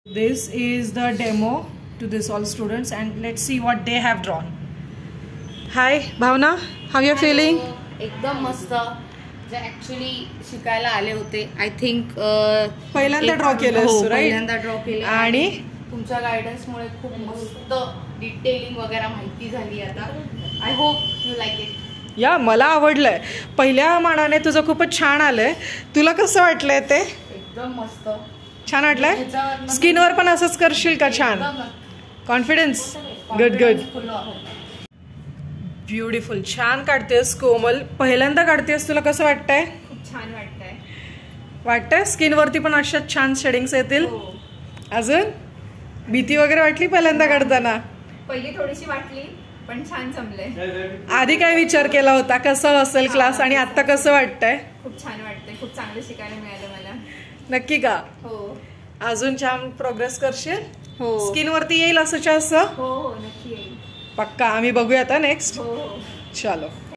This is the demo to this all students and let's see what they have drawn. Hi Bhavna, how you feeling? एकदम मस्त. जे actually शिकायला आले होते I think पहिल्यांदा draw केलं, राईट? पहिल्यांदा ड्रॉ केलं आणि तुमच्या गायडन्स मुळे खूप मस्त डिटेलिंग वगैरे माहिती झाली. आता I hope you like it. या मला आवडलंय. पहिल्या मानाने तुझं खूपच छान आलंय. तुला कसं वाटलंय ते? एकदम मस्त छान वाटलंय. स्किनवर पण असंच करशील का? छान कॉन्फिडन्स. Good good. ब्युटिफुल. छान काढतेस कोमल. पहिल्यांदा काढतेस, तुला कसं वाटतंय? खूप छान वाटतंय. वाटतंय स्किनवरती पण अशाच छान शेडिंग्स येतील. अजून भीती वगैरे वाटली पहिल्यांदा काढताना? पहिली थोडीशी वाटली पण छान जमले. आधी काय विचार केला होता कसं असेल क्लास आणि आता कसं वाटतंय? खूप छान वाटतंय. खूप चांगलं शिकायला मिळालं मला. नक्की का? हो. अजून छान प्रोग्रेस करशील? हो. स्किन वरती येईल असं? हो हो नक्की येईल. पक्का. आम्ही बघूया आता नेक्स्ट. हो हो. चलो.